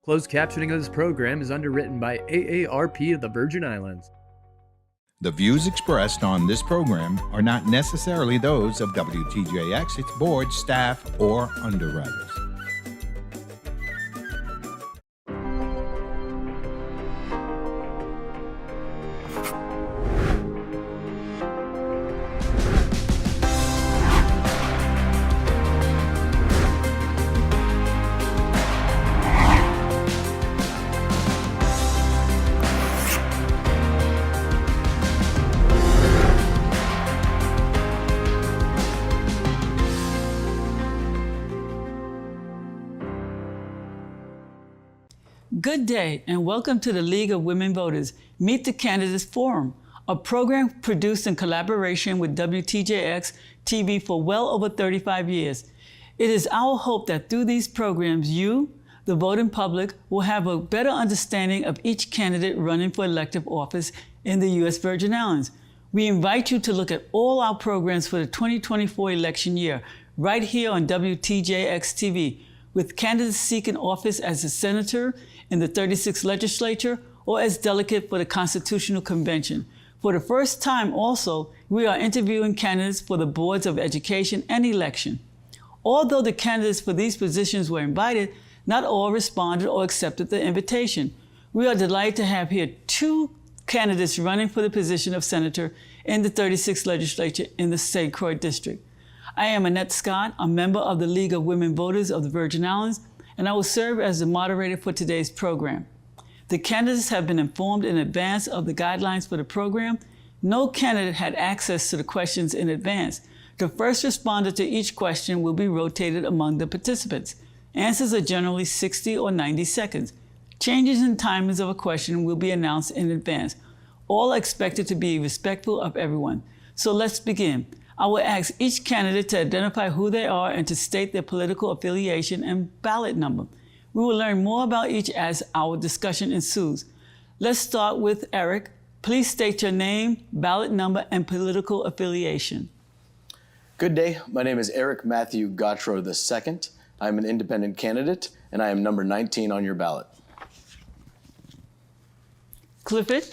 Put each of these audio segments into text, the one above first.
Closed captioning of this program is underwritten by AARP of the Virgin Islands. The views expressed on this program are not necessarily those of WTJX, its board, staff, or underwriters. Good day and welcome to the League of Women Voters Meet the Candidates Forum, a program produced in collaboration with WTJX TV for well over 35 years. It is our hope that through these programs, you, the voting public, will have a better understanding of each candidate running for elective office in the U.S. Virgin Islands. We invite you to look at all our programs for the 2024 election year right here on WTJX TV, with candidates seeking office as a senator in the 36th legislature or as delegate for the Constitutional Convention. For the first time also, we are interviewing candidates for the boards of education and election. Although the candidates for these positions were invited, not all responded or accepted the invitation. We are delighted to have here two candidates running for the position of senator in the 36th legislature in the St. Croix district. I am Annette Scott, a member of the League of Women Voters of the Virgin Islands, and I will serve as the moderator for today's program. The candidates have been informed in advance of the guidelines for the program. No candidate had access to the questions in advance. The first responder to each question will be rotated among the participants. Answers are generally 60 or 90 seconds. Changes in timings of a question will be announced in advance. All are expected to be respectful of everyone. So let's begin. I will ask each candidate to identify who they are and to state their political affiliation and ballot number. We will learn more about each as our discussion ensues. Let's start with Eric. Please state your name, ballot number, and political affiliation. Good day. My name is Eric Matthew Gautreaux II. I'm an independent candidate, and I am number 19 on your ballot. Clifford.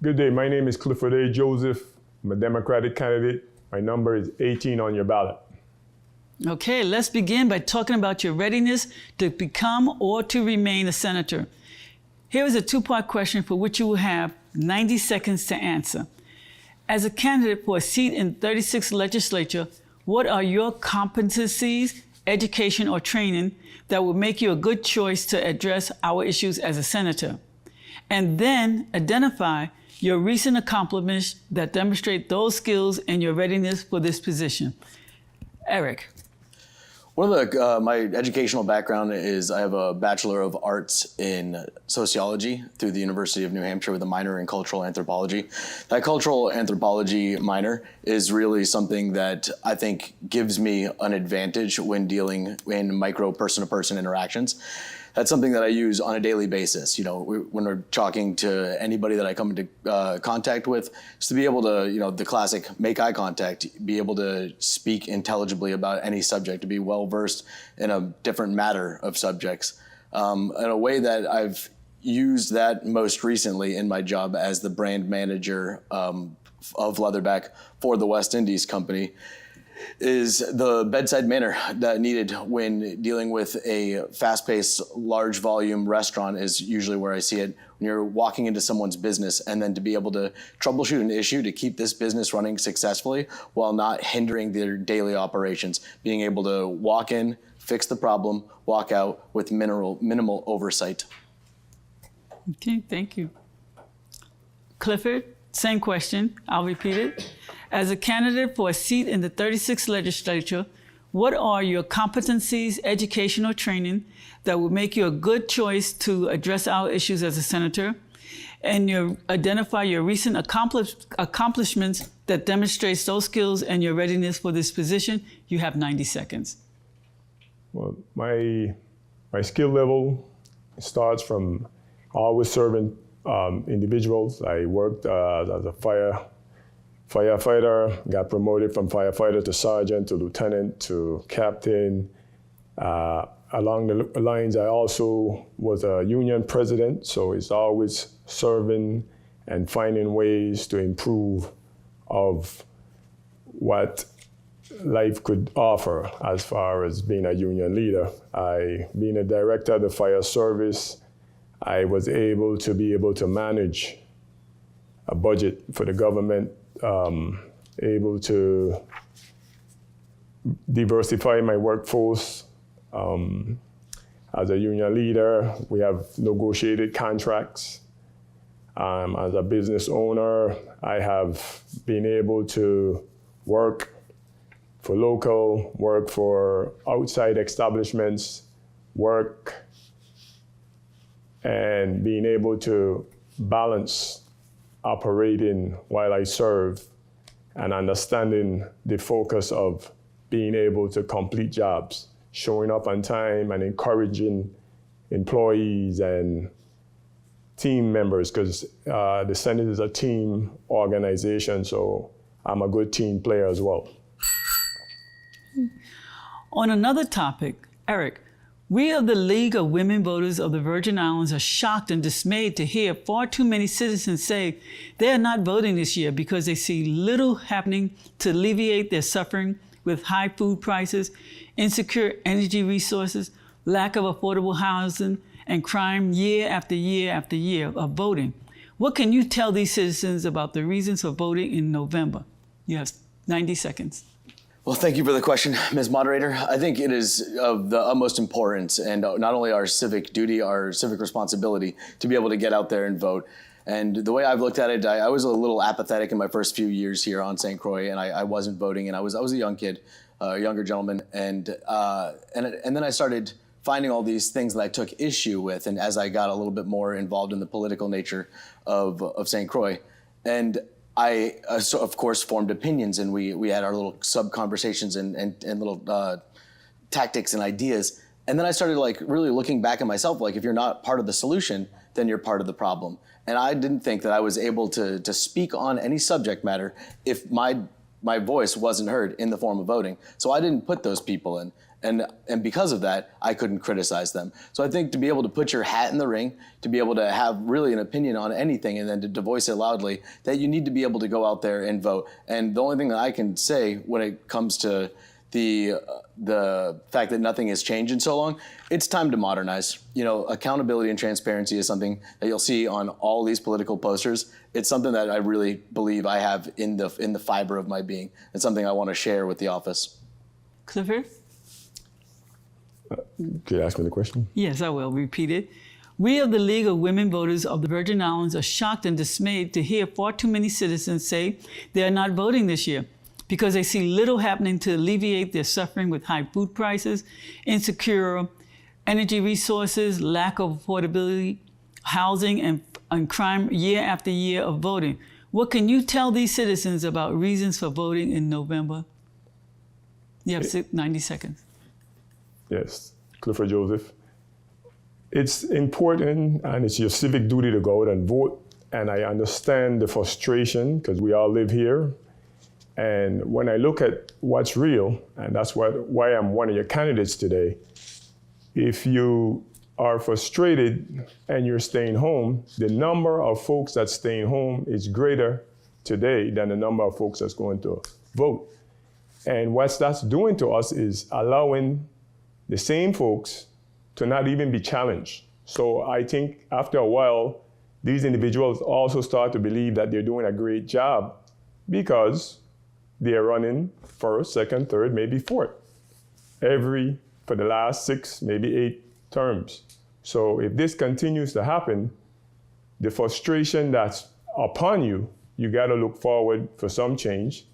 Good day. My name is Clifford A. Joseph. I'm a Democratic candidate. My number is 18 on your ballot. Okay, let's begin by talking about your readiness to become or to remain a senator. Here is a two-part question for which you will have 90 seconds to answer. As a candidate for a seat in the 36th legislature, what are your competencies, education, or training that will make you a good choice to address our issues as a senator? And then identify your recent accomplishments that demonstrate those skills and your readiness for this position. Eric. One of my educational background is I have a Bachelor of Arts in Sociology through the University of New Hampshire with a minor in Cultural Anthropology. That Cultural Anthropology minor is really something that I think gives me an advantage when dealing in micro person-to-person interactions. That's something that I use on a daily basis. You know, when we're talking to anybody that I come into contact with, is to be able to, you know, the classic make eye contact, be able to speak intelligibly about any subject, to be well versed in a different matter of subjects. In a way that I've used that most recently in my job as the brand manager of Leatherback for the West Indies Company, is the bedside manner that needed when dealing with a fast-paced, large volume restaurant is usually where I see it. When you're walking into someone's business and then to be able to troubleshoot an issue to keep this business running successfully while not hindering their daily operations, being able to walk in, fix the problem, walk out with minimal oversight. Okay, thank you. Clifford, same question. I'll repeat it. As a candidate for a seat in the 36th legislature, what are your competencies, education, or training that would make you a good choice to address our issues as a senator? And identify your recent accomplishments that demonstrates those skills and your readiness for this position. You have 90 seconds. Well, my skill level starts from always serving individuals. I worked as a firefighter, got promoted from firefighter to sergeant to lieutenant to captain. along the lines, I also was a union president, so it's always serving and finding ways to improve of what life could offer as far as being a union leader. Being a director of the fire service, I was able to manage a budget for the government, able to diversify my workforce. As a union leader, we have negotiated contracts. As a business owner, I have been able to work for local, work for outside establishments, work and being able to balance operating while I serve and understanding the focus of being able to complete jobs, showing up on time and encouraging employees and team members, because the Senate is a team organization, so I'm a good team player as well. On another topic, Eric, we of the League of Women Voters of the Virgin Islands are shocked and dismayed to hear far too many citizens say they are not voting this year because they see little happening to alleviate their suffering with high food prices, insecure energy resources, lack of affordable housing, and crime year after year after year of voting. What can you tell these citizens about the reasons for voting in November? You have 90 seconds. Well, thank you for the question, Ms. Moderator. I think it is of the utmost importance and not only our civic duty, our civic responsibility to be able to get out there and vote. And the way I've looked at it, I was a little apathetic in my first few years here on St. Croix, and I wasn't voting, and I was a young kid, a younger gentleman, and then I started finding all these things that I took issue with, and as I got a little bit more involved in the political nature of St. Croix, and I, so of course, formed opinions, and we had our little sub-conversations and little tactics and ideas. And then I started like really looking back at myself, like if you're not part of the solution, then you're part of the problem. And I didn't think that I was able to speak on any subject matter if my voice wasn't heard in the form of voting. So I didn't put those people in. And because of that, I couldn't criticize them. So I think to be able to put your hat in the ring, to be able to have really an opinion on anything and then to voice it loudly, that you need to be able to go out there and vote. And the only thing that I can say when it comes to the fact that nothing has changed in so long, it's time to modernize. You know, accountability and transparency is something that you'll see on all these political posters. It's something that I really believe I have in the fiber of my being. It's something I want to share with the office. Clifford? Could you ask me the question? Yes, I will repeat it. We of the League of Women Voters of the Virgin Islands are shocked and dismayed to hear far too many citizens say they are not voting this year because they see little happening to alleviate their suffering with high food prices, insecure energy resources, lack of affordability, housing, and crime year after year of voting. What can you tell these citizens about reasons for voting in November? You have 90 seconds. Yes, Clifford Joseph. It's important and it's your civic duty to go out and vote. And I understand the frustration because we all live here. And when I look at what's real, and that's why I'm one of your candidates today, if you are frustrated and you're staying home, the number of folks that's staying home is greater today than the number of folks that's going to vote. And what that's doing to us is allowing the same folks to not even be challenged. So I think after a while, these individuals also start to believe that they're doing a great job because they're running first, second, third, maybe fourth, for the last 6, maybe 8 terms. So if this continues to happen, the frustration that's upon you, you gotta look forward for some change.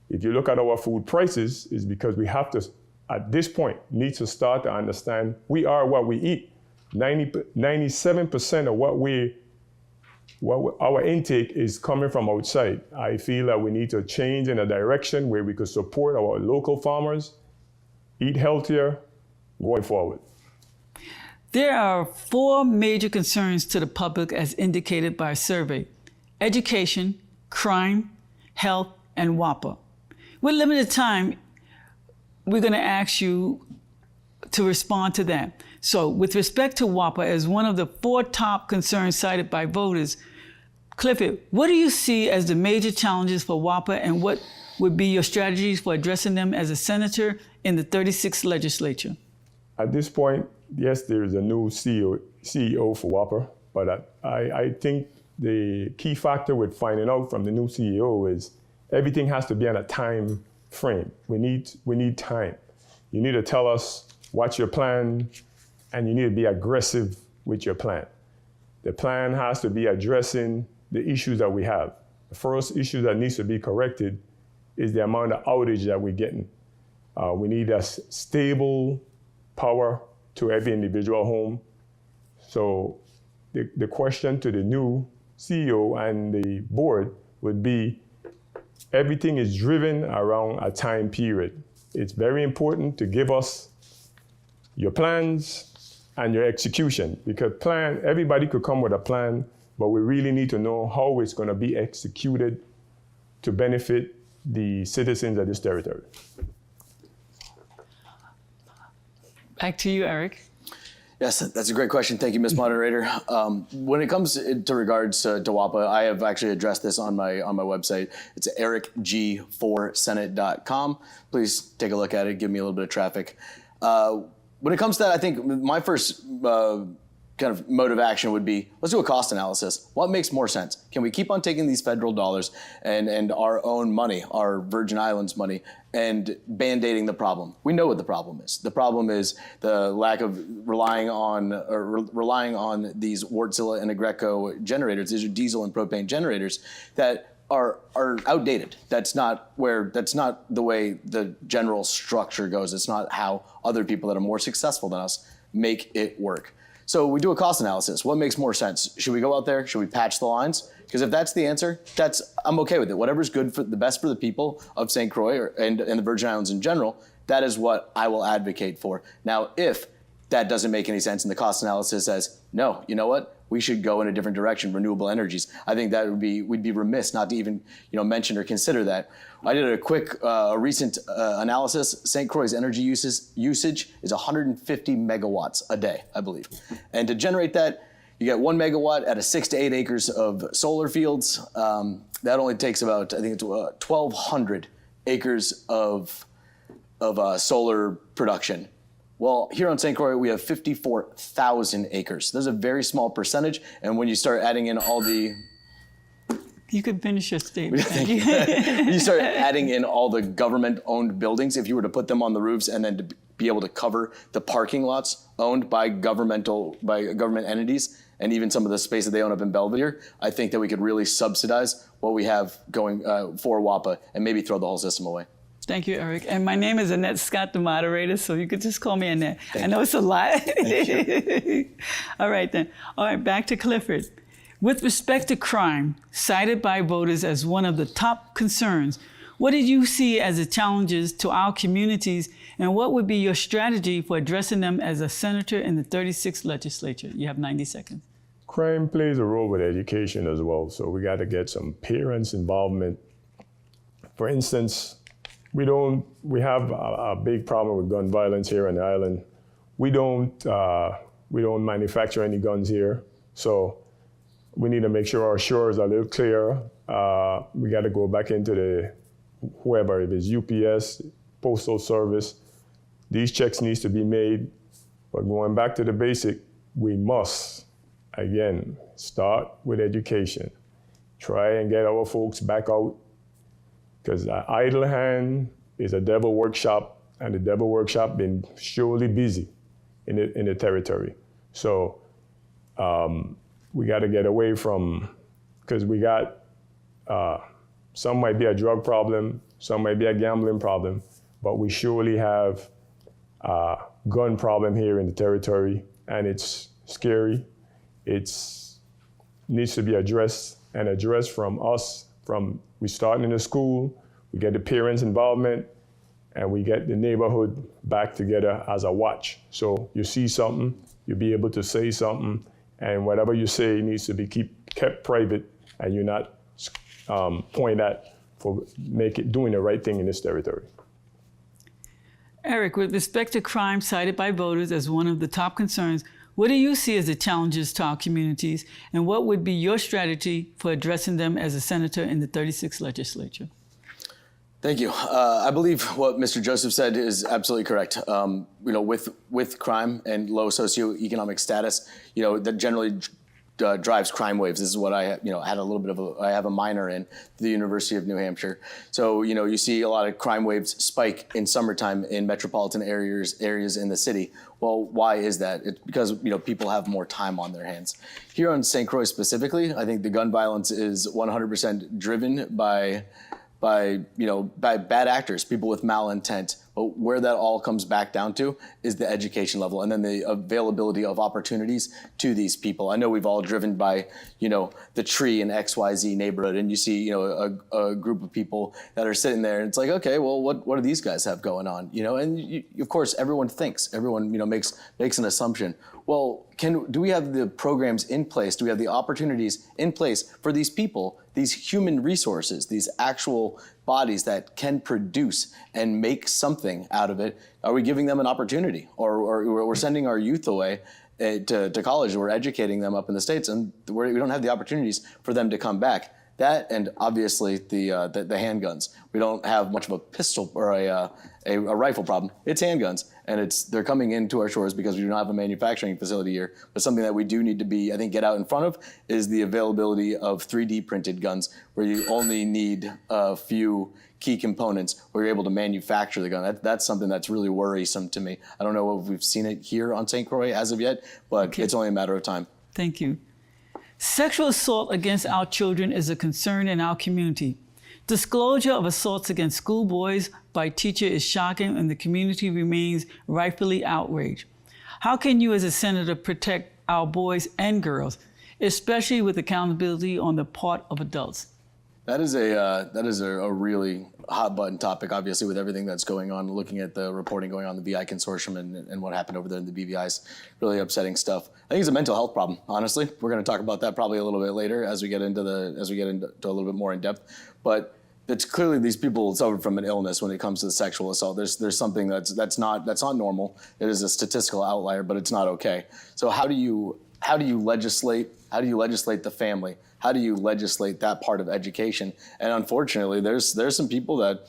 If you look at our food prices, it's because we have to, at this point, need to start to understand we are what we eat. 97% of our intake is coming from outside. I feel that we need to change in a direction where we could support our local farmers, eat healthier, going forward. There are 4 major concerns to the public as indicated by a survey: education, crime, health, and WAPA. With limited time, we're going to ask you to respond to that. So with respect to WAPA, as one of the 4 top concerns cited by voters, Clifford, what do you see as the major challenges for WAPA, and what would be your strategies for addressing them as a senator in the 36th legislature? At this point, yes, there is a new CEO for WAPA, but I think the key factor with finding out from the new CEO is everything has to be on a time frame. We need time. You need to tell us what's your plan, and you need to be aggressive with your plan. The plan has to be addressing the issues that we have. The first issue that needs to be corrected is the amount of outage that we're getting. We need a stable power to every individual home. So the question to the new CEO and the board would be, everything is driven around a time period. It's very important to give us your plans and your execution, because everybody could come with a plan, but we really need to know how it's going to be executed to benefit the citizens of this territory. Back to you, Eric. Yes, that's a great question. Thank you, Ms. Moderator. When it comes to regards to WAPA, I have actually addressed this on my website. It's ericg4senate.com. Please take a look at it. Give me a little bit of traffic. When it comes to that, I think my first kind of mode of action would be, let's do a cost analysis. What makes more sense? Can we keep on taking these federal dollars and our own money, our Virgin Islands money, and band-aiding the problem? We know what the problem is. The problem is the lack of relying on these Wärtsilä and Aggreko generators. These are diesel and propane generators that are outdated. That's not the way the general structure goes. It's not how other people that are more successful than us make it work. So we do a cost analysis. What makes more sense? Should we go out there? Should we patch the lines? Because if that's the answer, I'm okay with it. Whatever's good for the best for the people of St. Croix and the Virgin Islands in general, that is what I will advocate for. Now, if that doesn't make any sense and the cost analysis says, no, you know what? We should go in a different direction, renewable energies. I think that we'd be remiss not to even mention or consider that. I did a quick recent analysis. St. Croix's energy usage is 150 megawatts a day, I believe. And to generate that, you get 1 megawatt out of 6 to 8 acres of solar fields. That only takes about, I think it's 1,200 acres of solar production. Well, here on St. Croix, we have 54,000 acres. There's a very small percentage, and when you start adding in all the... You could finish your statement. When you start adding in all the government-owned buildings, if you were to put them on the roofs and then to be able to cover the parking lots owned by government entities, and even some of the space that they own up in Belvedere, I think that we could really subsidize what we have going for WAPA and maybe throw the whole system away. Thank you, Eric. And my name is Annette Scott, the moderator, so you could just call me Annette. I know it's a lot. All right, then. All right, back to Clifford. With respect to crime, cited by voters as one of the top concerns, what did you see as the challenges to our communities, and what would be your strategy for addressing them as a senator in the 36th legislature? You have 90 seconds. Crime plays a role with education as well, so we got to get some parents' involvement. For instance, we have a big problem with gun violence here on the island. We don't manufacture any guns here, so we need to make sure our shores are a little clearer. We got to go back into whoever, if it's UPS, Postal Service, these checks needs to be made. But going back to the basic, we must, again, start with education. Try and get our folks back out, because an idle hand is a devil workshop, and the devil workshop been surely busy in the territory. So we got to get away from, because we got, some might be a drug problem, some might be a gambling problem, but we surely have a gun problem here in the territory, and it's scary. It needs to be addressed, and addressed from us, we start in the school, we get the parents' involvement, and we get the neighborhood back together as a watch. So you see something, you'll be able to say something, and whatever you say needs to be kept private, and you're not pointed at for doing the right thing in this territory. Eric, with respect to crime cited by voters as one of the top concerns, what do you see as the challenges to our communities, and what would be your strategy for addressing them as a senator in the 36th legislature? Thank you. I believe what Mr. Joseph said is absolutely correct. With crime and low socioeconomic status, that generally drives crime waves. This is what I had a little bit of I have a minor in the University of New Hampshire. So, you see a lot of crime waves spike in summertime in metropolitan areas in the city. Well, why is that? It's because, people have more time on their hands. Here on St. Croix specifically, I think the gun violence is 100% driven by bad actors, people with malintent. But where that all comes back down to is the education level and then the availability of opportunities to these people. I know we've all driven by, the tree in XYZ neighborhood, and you see, a group of people that are sitting there, and it's like, okay, well, what do these guys have going on? And of course, everyone makes an assumption. Well, do we have the programs in place? Do we have the opportunities in place for these people, these human resources, these actual bodies that can produce and make something out of it? Are we giving them an opportunity? Or we're sending our youth away to college, we're educating them up in the States, and we don't have the opportunities for them to come back. That, and obviously the handguns. We don't have much of a pistol or a rifle problem. It's handguns, and they're coming into our shores because we do not have a manufacturing facility here. But something that we do need to get out in front of is the availability of 3D printed guns, where you only need a few key components where you're able to manufacture the gun. That's something that's really worrisome to me. I don't know if we've seen it here on St. Croix as of yet, but It's only a matter of time. Thank you. Sexual assault against our children is a concern in our community. Disclosure of assaults against schoolboys by teacher is shocking, and the community remains rightfully outraged. How can you as a senator protect our boys and girls, especially with accountability on the part of adults? That is a really hot button topic, obviously, with everything that's going on, looking at the reporting going on in the VI consortium and what happened over there in the BVI's, really upsetting stuff. I think it's a mental health problem, honestly. We're going to talk about that probably a little bit later as we get into a little bit more in depth. But it's clearly these people suffer from an illness when it comes to sexual assault. There's something that's not normal. It is a statistical outlier, but it's not okay. So how do you legislate? How do you legislate the family? How do you legislate that part of education? And unfortunately, there's some people that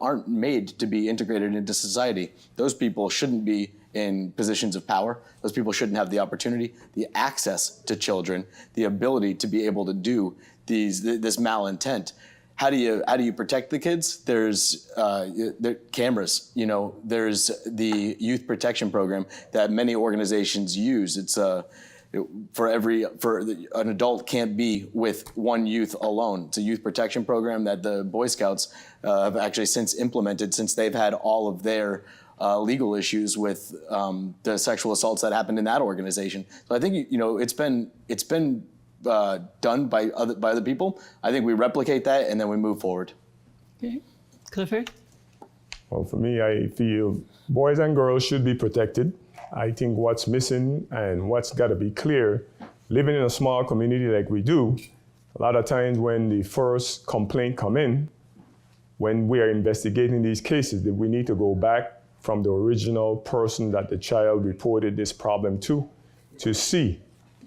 aren't made to be integrated into society. Those people shouldn't be in positions of power. Those people shouldn't have the opportunity, the access to children, the ability to be able to do this malintent. How do you protect the kids? There's cameras. There's the youth protection program that many organizations use. It's an adult can't be with one youth alone. It's a youth protection program that the Boy Scouts have actually since implemented, since they've had all of their legal issues with the sexual assaults that happened in that organization. So I think it's been done by other people. I think we replicate that and then we move forward. Okay, Clifford. Well, for me, I feel boys and girls should be protected. I think what's missing and what's got to be clear, living in a small community like we do, a lot of times when the first complaint come in, when we are investigating these cases, that we need to go back from the original person that the child reported this problem to see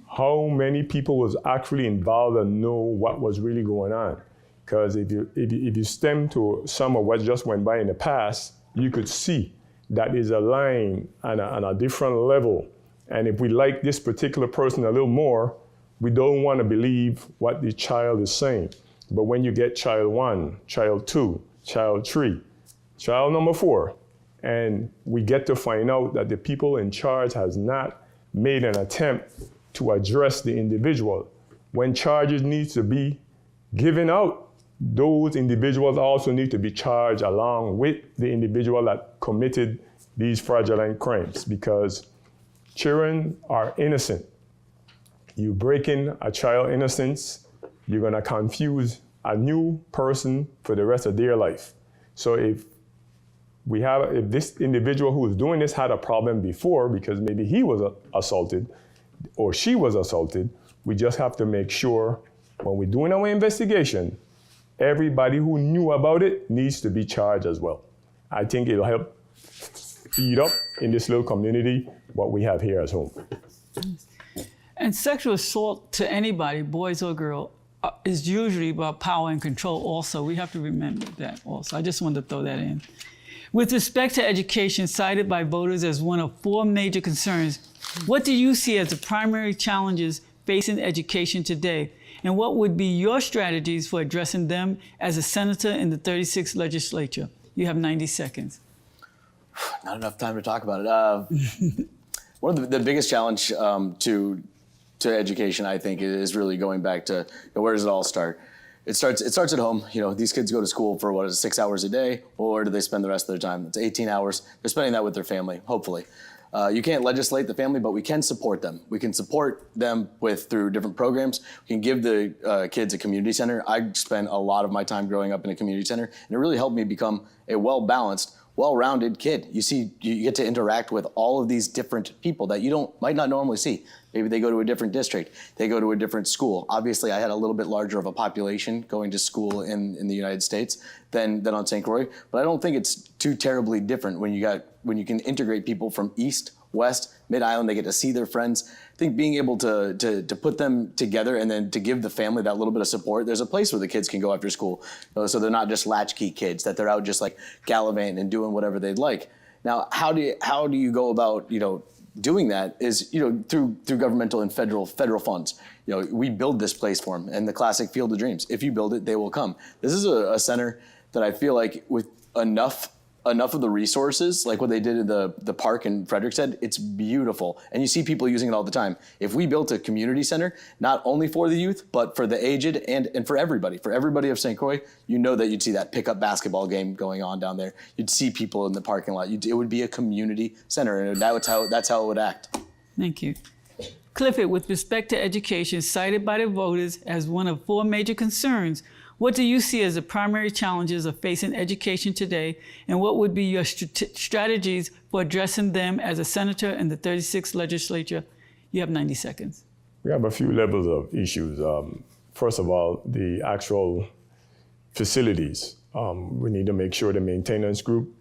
how many people was actually involved and know what was really going on. Because if you stem to some of what just went by in the past, you could see that is a line on a different level. And if we like this particular person a little more, we don't want to believe what the child is saying. But when you get child 1, child 2, child 3, child number 4, and we get to find out that the people in charge has not made an attempt to address the individual. When charges need to be given out, those individuals also need to be charged along with the individual that committed these fraudulent crimes, because children are innocent. You break in a child's innocence, you're gonna confuse a new person for the rest of their life. So if this individual who is doing this had a problem before because maybe he was assaulted or she was assaulted, we just have to make sure when we're doing our investigation, everybody who knew about it needs to be charged as well. I think it'll help feed up in this little community what we have here as home. And sexual assault to anybody, boys or girl, is usually about power and control also. We have to remember that also. I just wanted to throw that in. With respect to education, cited by voters as one of 4 major concerns, what do you see as the primary challenges facing education today? And what would be your strategies for addressing them as a senator in the 36th legislature? You have 90 seconds. Not enough time to talk about it. One of the biggest challenge to education, I think, is really going back to where does it all start? It starts at home. These kids go to school for 6 hours a day, or where do they spend the rest of their time? It's 18 hours. They're spending that with their family, hopefully. You can't legislate the family, but we can support them. We can support them through different programs. We can give the kids a community center. I spent a lot of my time growing up in a community center, and it really helped me become a well-balanced, well-rounded kid. You get to interact with all of these different people that you might not normally see. Maybe they go to a different district, they go to a different school. Obviously, I had a little bit larger of a population going to school in the United States than on St. Croix, but I don't think it's too terribly different when you can integrate people from East, West, Mid-Island. They get to see their friends. I think being able to put them together and then to give the family that little bit of support. There's a place where the kids can go after school, so they're not just latchkey kids, that they're out just like gallivanting and doing whatever they'd like. Now, how do you go about doing that? Is through governmental and federal funds. We build this place for them, and the classic Field of Dreams. If you build it, they will come. This is a center that I feel like with enough of the resources, like what they did at the park in Frederiksted, it's beautiful. And you see people using it all the time. If we built a community center, not only for the youth, but for the aged and for everybody of St. Croix, that you'd see that pickup basketball game going on down there. You'd see people in the parking lot. It would be a community center, and that's how it would act. Thank you. Clifford, with respect to education, cited by the voters as one of 4 major concerns, what do you see as the primary challenges of facing education today, and what would be your strategies for addressing them as a senator in the 36th legislature? You have 90 seconds. We have a few levels of issues. First of all, the actual facilities. We need to make sure the maintenance group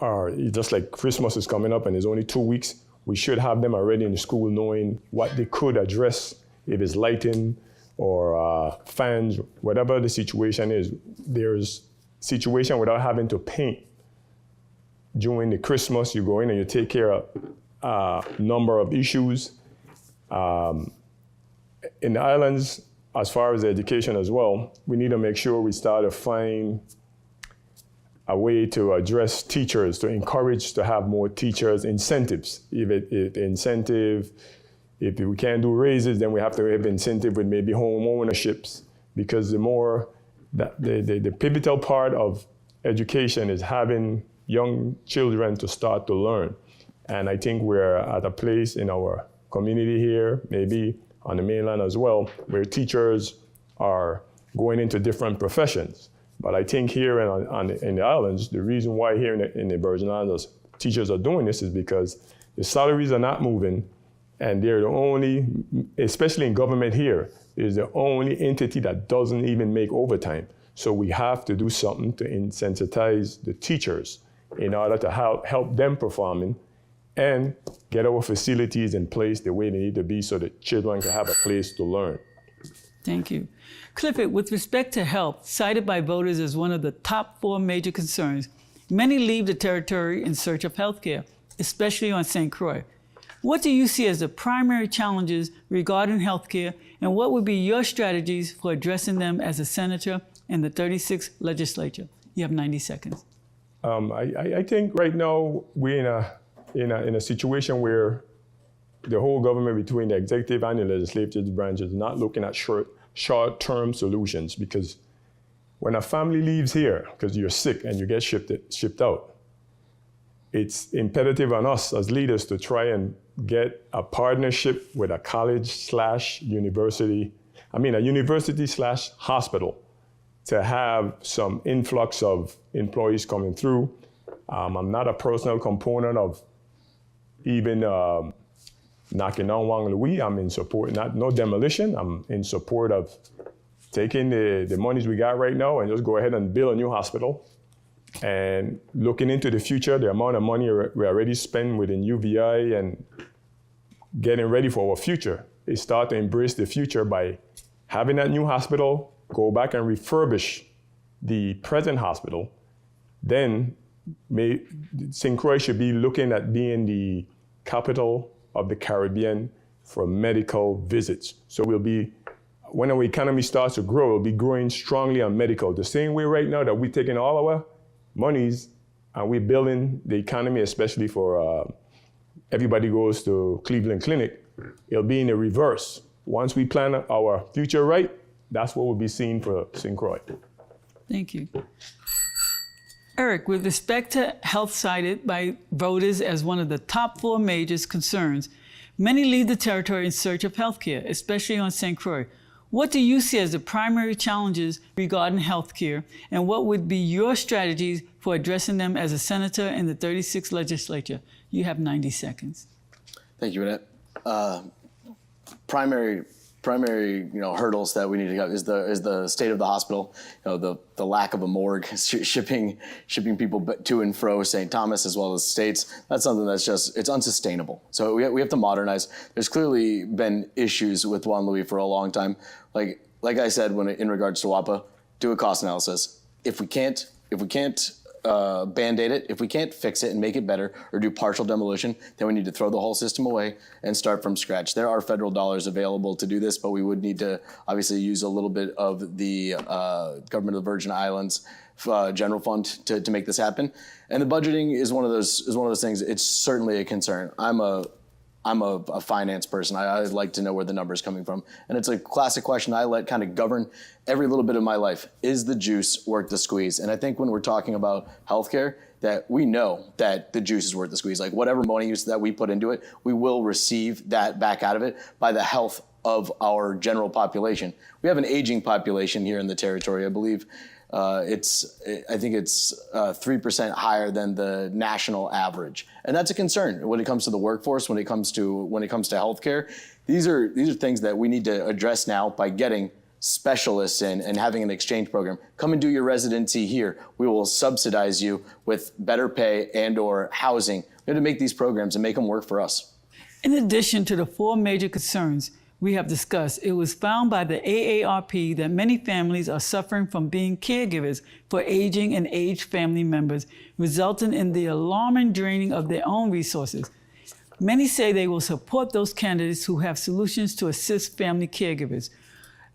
are, just like Christmas is coming up and there's only 2 weeks, we should have them already in the school knowing what they could address, if it's lighting, or fans, whatever the situation is. There's situation without having to paint. During the Christmas, you go in and you take care of a number of issues. In the islands, as far as education as well, we need to make sure we start to find a way to address teachers, to encourage to have more teachers, incentives. If we can't do raises, then we have to have incentive with maybe home ownerships, because the more that the pivotal part of education is having young children to start to learn. And I think we're at a place in our community here, maybe on the mainland as well, where teachers are going into different professions. But I think here in the islands, the reason why here in the Virgin Islands teachers are doing this is because the salaries are not moving, and they're the only, especially in government here, is the only entity that doesn't even make overtime. So we have to do something to incentivize the teachers in order to help them performing and get our facilities in place the way they need to be so that children can have a place to learn. Thank you. Clifford, with respect to health, cited by voters as one of the top 4 major concerns, many leave the territory in search of health care, especially on St. Croix. What do you see as the primary challenges regarding healthcare, and what would be your strategies for addressing them as a senator in the 36th legislature? You have 90 seconds. I think right now we're in a situation where the whole government, between the executive and the legislative branches, is not looking at short-term solutions, because when a family leaves here because you're sick and you get shipped out, it's imperative on us as leaders to try and get a partnership with a college/university, a university/hospital, to have some influx of employees coming through. I'm not a personal component of even knocking down Wang Louis. I'm in support, no demolition. I'm in support of taking the monies we got right now and just go ahead and build a new hospital. And looking into the future, the amount of money we already spend within UVI and getting ready for our future is start to embrace the future by having that new hospital, go back and refurbish the present hospital. Then St. Croix should be looking at being the capital of the Caribbean for medical visits. So when our economy starts to grow, we'll be growing strongly on medical. The same way right now that we're taking all our monies and we're building the economy, especially for everybody goes to Cleveland Clinic, it'll be in the reverse. Once we plan our future right, that's what we'll be seeing for St. Croix. Thank you. Eric, with respect to health cited by voters as one of the top 4 major concerns, many leave the territory in search of health care, especially on St. Croix. What do you see as the primary challenges regarding health care, and what would be your strategies for addressing them as a senator in the 36th legislature? You have 90 seconds. Thank you, Annette. Primary hurdles that we need to go is the state of the hospital. The lack of a morgue, shipping people to and fro St. Thomas as well as states. That's something that's it's unsustainable. So we have to modernize. There's clearly been issues with Juan Luis for a long time. Like I said, in regards to WAPA, do a cost analysis. If we can't Band-Aid it, if we can't fix it and make it better or do partial demolition, then we need to throw the whole system away and start from scratch. There are federal dollars available to do this, but we would need to obviously use a little bit of the Government of the Virgin Islands general fund to make this happen. And the budgeting is one of those things. It's certainly a concern. I'm a finance person. I like to know where the number's coming from. And it's a classic question I let kind of govern every little bit of my life. Is the juice worth the squeeze? And I think when we're talking about healthcare, that we know that the juice is worth the squeeze. Like whatever money that we put into it, we will receive that back out of it by the health of our general population. We have an aging population here in the territory. I believe I think it's 3% higher than the national average, and that's a concern when it comes to the workforce. When it comes to healthcare, these are things that we need to address now by getting specialists in and having an exchange program. Come and do your residency here. We will subsidize you with better pay and/or housing. We have to make these programs and make them work for us. In addition to the 4 major concerns we have discussed, it was found by the AARP that many families are suffering from being caregivers for aging and aged family members, resulting in the alarming draining of their own resources. Many say they will support those candidates who have solutions to assist family caregivers.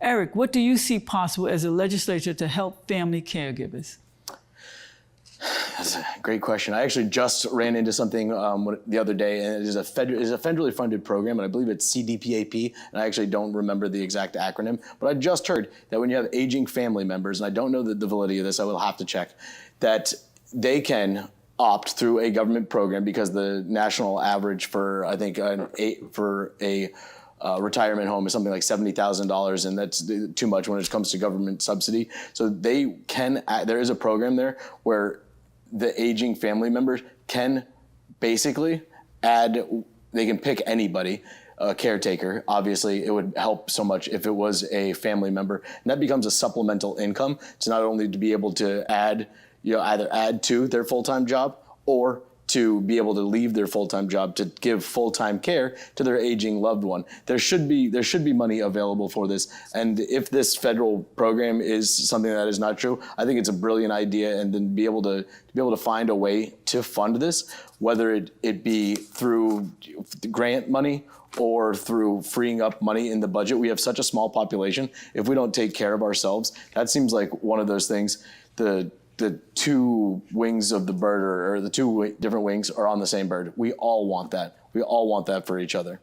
Eric, what do you see possible as a legislature to help family caregivers? That's a great question. I actually just ran into something the other day, and it is a federally funded program, and I believe it's CDPAP, and I actually don't remember the exact acronym, but I just heard that when you have aging family members, and I don't know the validity of this, I will have to check, that they can opt through a government program because the national average for, I think, a retirement home is something like $70,000, and that's too much when it comes to government subsidy. So there is a program there where the aging family members can basically they can pick anybody, a caretaker. Obviously, it would help so much if it was a family member. And that becomes a supplemental income to not only to be able to either add to their full-time job or to be able to leave their full-time job to give full-time care to their aging loved one. There should be money available for this. And if this federal program is something that is not true, I think it's a brilliant idea. And then be able to find a way to fund this, whether it be through grant money or through freeing up money in the budget. We have such a small population. If we don't take care of ourselves, that seems like one of those things. The two wings of the bird or the two different wings are on the same bird. We all want that. We all want that for each other.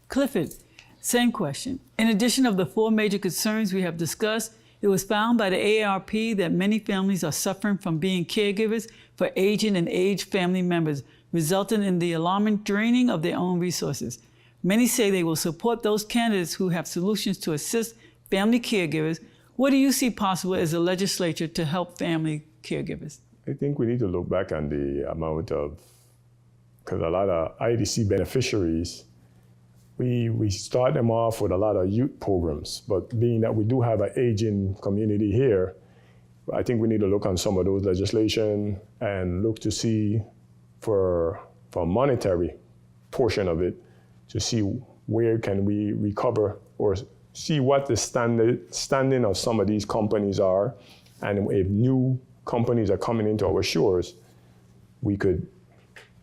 Clifford, same question. In addition of the 4 major concerns we have discussed, it was found by the AARP that many families are suffering from being caregivers for aging and aged family members, resulting in the alarming draining of their own resources. Many say they will support those candidates who have solutions to assist family caregivers. What do you see possible as a legislature to help family caregivers? I think we need to look back on the amount of, because a lot of IDC beneficiaries, we start them off with a lot of youth programs, but being that we do have an aging community here, I think we need to look on some of those legislation and look to see for monetary portion of it, to see where can we recover or see what the standing of some of these companies are. And if new companies are coming into our shores, we could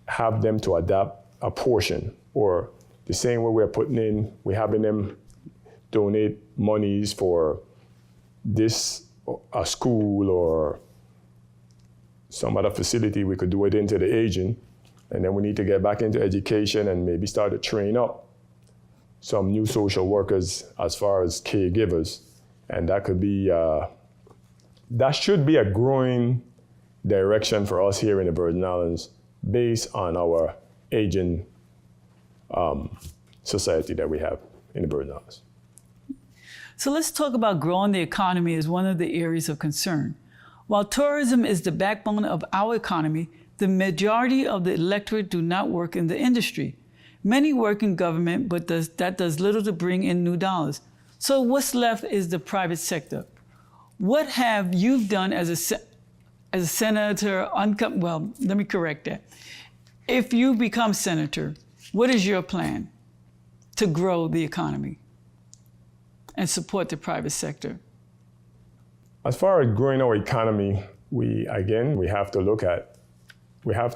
have them to adapt a portion, or the same way we're having them donate monies for this, a school or some other facility, we could do it into the aging. And then we need to get back into education and maybe start to train up some new social workers as far as caregivers. And that could be, that should be a growing direction for us here in the Virgin Islands based on our aging society that we have in the Virgin Islands. So let's talk about growing the economy as one of the areas of concern. While tourism is the backbone of our economy, the majority of the electorate do not work in the industry. Many work in government, but that does little to bring in new dollars. So what's left is the private sector. What have you done as a senator? Well, let me correct that. If you become senator, what is your plan to grow the economy and support the private sector? As far as growing our economy, we have to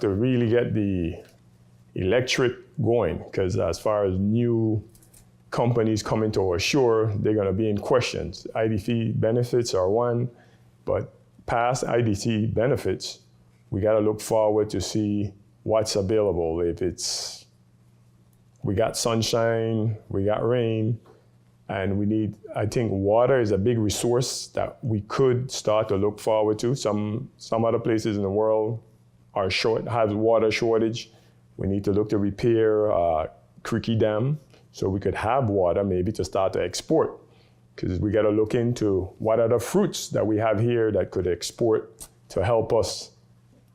really get the electorate going, because as far as new companies coming to our shore, they're going to be in questions. IDT benefits are one, but past IDT benefits, we got to look forward to see what's available. If we got sunshine, we got rain, and I think water is a big resource that we could start to look forward to. Some other places in the world have water shortage. We need to look to repair Creaky Dam so we could have water maybe to start to export. Because we got to look into what are the fruits that we have here that could export to help us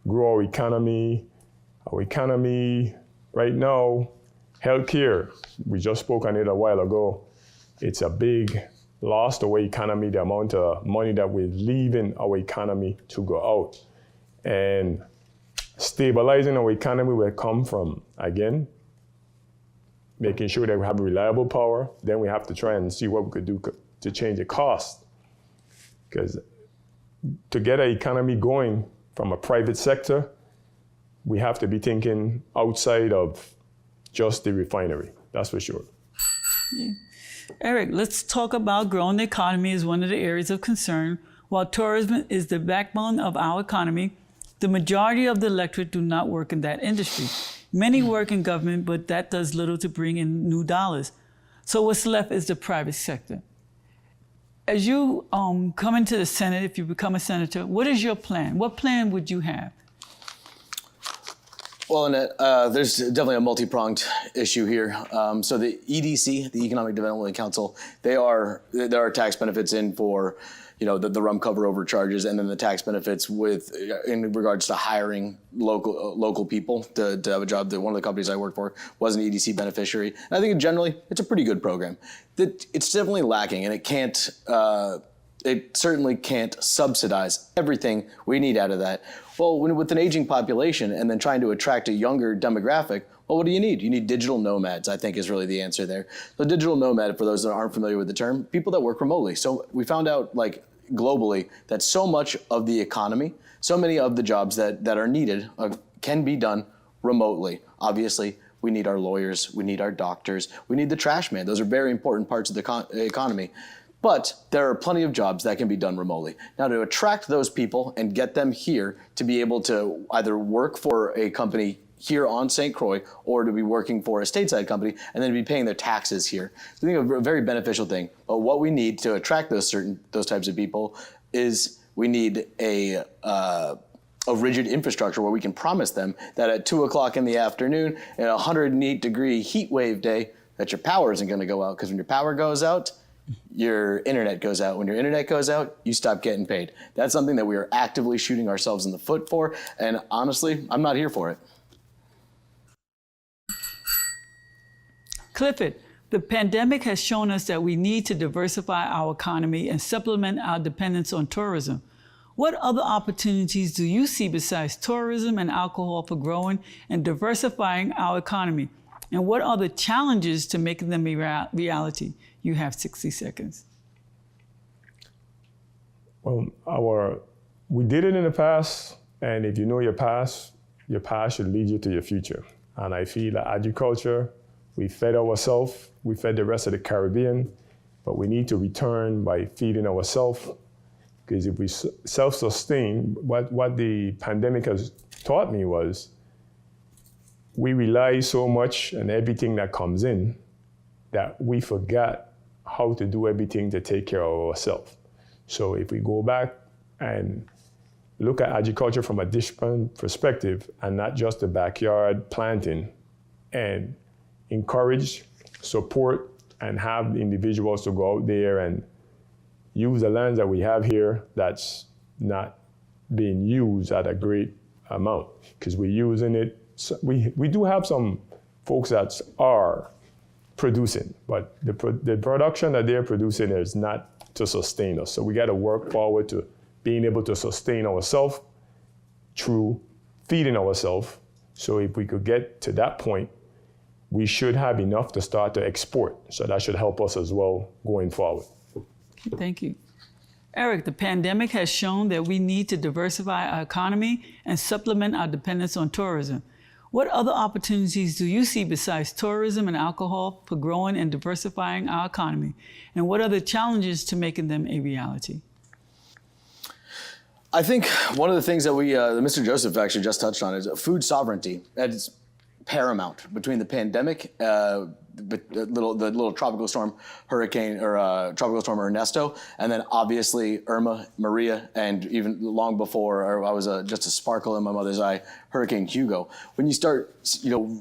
grow our economy. Our economy right now, healthcare, we just spoke on it a while ago. It's a big loss to our economy, the amount of money that we're leaving our economy to go out. And stabilizing our economy will come from, again, making sure that we have reliable power. Then we have to try and see what we could do to change the cost. Because to get our economy going from a private sector, we have to be thinking outside of just the refinery, that's for sure. Yeah. Eric, let's talk about growing the economy as one of the areas of concern. While tourism is the backbone of our economy, the majority of the electorate do not work in that industry. Many work in government, but that does little to bring in new dollars. So what's left is the private sector. As you come into the Senate, if you become a senator, what is your plan? What plan would you have? Well, Annette, there's definitely a multi-pronged issue here. So the EDC, the Economic Development Council, there are tax benefits in for, the rum cover overcharges, and then the tax benefits in regards to hiring local people to have a job. One of the companies I work for was an EDC beneficiary. And I think generally it's a pretty good program. It's definitely lacking, and it certainly can't subsidize everything we need out of that. Well, with an aging population and then trying to attract a younger demographic, well, what do you need? You need digital nomads, I think, is really the answer there. So digital nomad, for those that aren't familiar with the term, people that work remotely. So we found out, globally, that so much of the economy, so many of the jobs that are needed can be done remotely. Obviously, we need our lawyers, we need our doctors, we need the trash man. Those are very important parts of the economy. But there are plenty of jobs that can be done remotely. Now, to attract those people and get them here to be able to either work for a company here on St. Croix or to be working for a stateside company and then be paying their taxes here. I think a very beneficial thing. But what we need to attract those types of people is we need a rigid infrastructure where we can promise them that at 2 o'clock in the afternoon in a 108-degree heat wave day that your power isn't going to go out, because when your power goes out, your internet goes out. When your internet goes out, you stop getting paid. That's something that we are actively shooting ourselves in the foot for, and honestly, I'm not here for it. Clifford, the pandemic has shown us that we need to diversify our economy and supplement our dependence on tourism. What other opportunities do you see besides tourism and alcohol for growing and diversifying our economy? And what are the challenges to making them a reality? You have 60 seconds. Well, we did it in the past, and if you know your past should lead you to your future. And I feel that agriculture, we fed ourselves, we fed the rest of the Caribbean, but we need to return by feeding ourselves. Because if we self-sustain, what the pandemic has taught me was we rely so much on everything that comes in that we forgot how to do everything to take care of ourselves. So if we go back and look at agriculture from a different perspective and not just the backyard planting, and encourage, support, and have the individuals to go out there and use the lands that we have here that's not being used at a great amount, because we're using it. We do have some folks that are producing, but the production that they're producing is not to sustain us. So we got to work forward to being able to sustain ourselves through feeding ourselves. So if we could get to that point, we should have enough to start to export. So that should help us as well going forward. Thank you. Eric, the pandemic has shown that we need to diversify our economy and supplement our dependence on tourism. What other opportunities do you see besides tourism and alcohol for growing and diversifying our economy? And what are the challenges to making them a reality? I think one of the things that that Mr. Joseph actually just touched on is food sovereignty. It's paramount between the pandemic, the little tropical storm tropical storm Ernesto, and then obviously Irma, Maria, and even long before, I was just a sparkle in my mother's eye, Hurricane Hugo. When you start,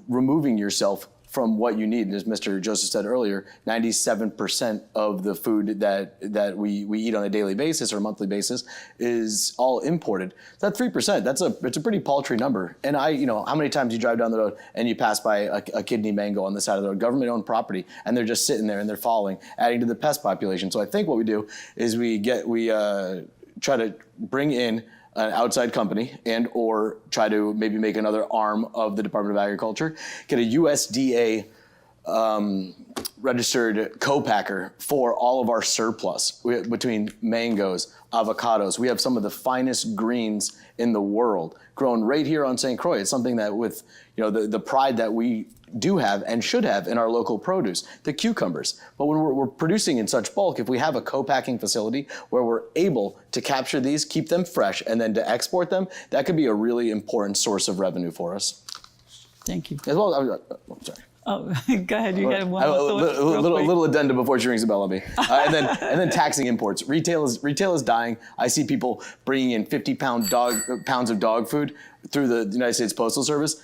removing yourself from what you need, as Mr. Joseph said earlier, 97% of the food that we eat on a daily basis or monthly basis is all imported. That 3%, it's a pretty paltry number. And how many times you drive down the road and you pass by a kidney mango on the side of the road, government-owned property, and they're just sitting there and they're falling, adding to the pest population. So I think what we do is we try to bring in an outside company or try to maybe make another arm of the Department of Agriculture, get a USDA registered co-packer for all of our surplus between mangoes, avocados. We have some of the finest greens in the world grown right here on St. Croix. It's something that with the pride that we do have and should have in our local produce, the cucumbers. But when we're producing in such bulk, if we have a co-packing facility where we're able to capture these, keep them fresh, and then to export them, that could be a really important source of revenue for us. Thank you. As well, I'm sorry. Oh, go ahead. You got one more thought. A little addendum before she rings the bell on me. And then taxing imports. Retail is dying. I see people bringing in 50 pounds of dog food through the United States Postal Service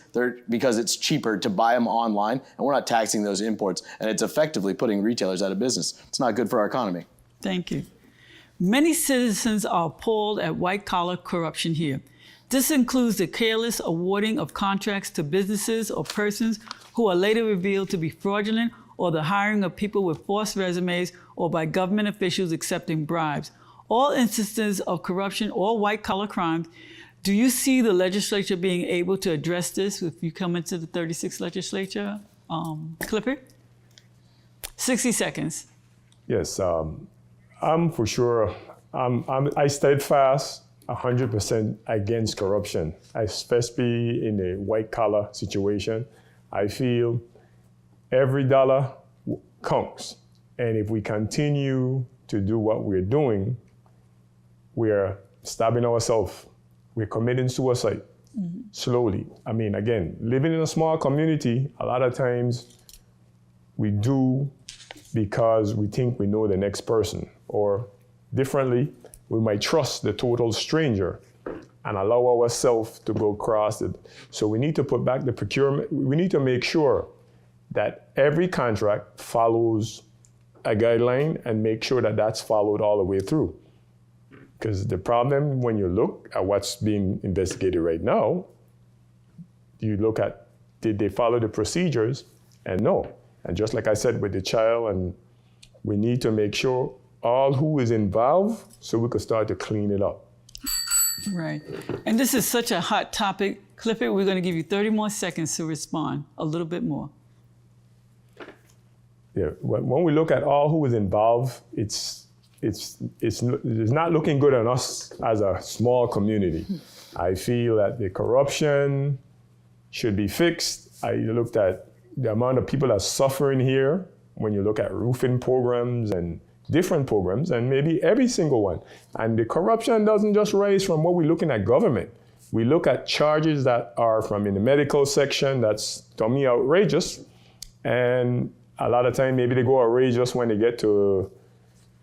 because it's cheaper to buy them online, and we're not taxing those imports, and it's effectively putting retailers out of business. It's not good for our economy. Thank you. Many citizens are appalled at white-collar corruption here. This includes the careless awarding of contracts to businesses or persons who are later revealed to be fraudulent, or the hiring of people with false resumes, or by government officials accepting bribes. All instances of corruption or white-collar crimes. Do you see the legislature being able to address this if you come into the 36th legislature? Clifford? 60 seconds. Yes, I'm for sure, I steadfast 100% against corruption, especially in a white-collar situation. I feel every dollar counts. And if we continue to do what we're doing, we're stabbing ourselves. We're committing suicide slowly. I mean, again, living in a small community, a lot of times we do because we think we know the next person, or differently, we might trust the total stranger and allow ourselves to go across it. So we need to put back the procurement. We need to make sure that every contract follows a guideline and make sure that that's followed all the way through. Because the problem when you look at what's being investigated right now, you look at, did they follow the procedures? And no. And just like I said with the child, and we need to make sure all who is involved so we could start to clean it up. Right. And this is such a hot topic. Clifford, we're going to give you 30 more seconds to respond, a little bit more. Yeah, when we look at all who is involved, it's not looking good on us as a small community. I feel that the corruption should be fixed. I looked at the amount of people that are suffering here when you look at roofing programs and different programs, and maybe every single one. And the corruption doesn't just rise from what we're looking at government. We look at charges that are from in the medical section that's, to me, outrageous. And a lot of time, maybe they go outrageous when they get to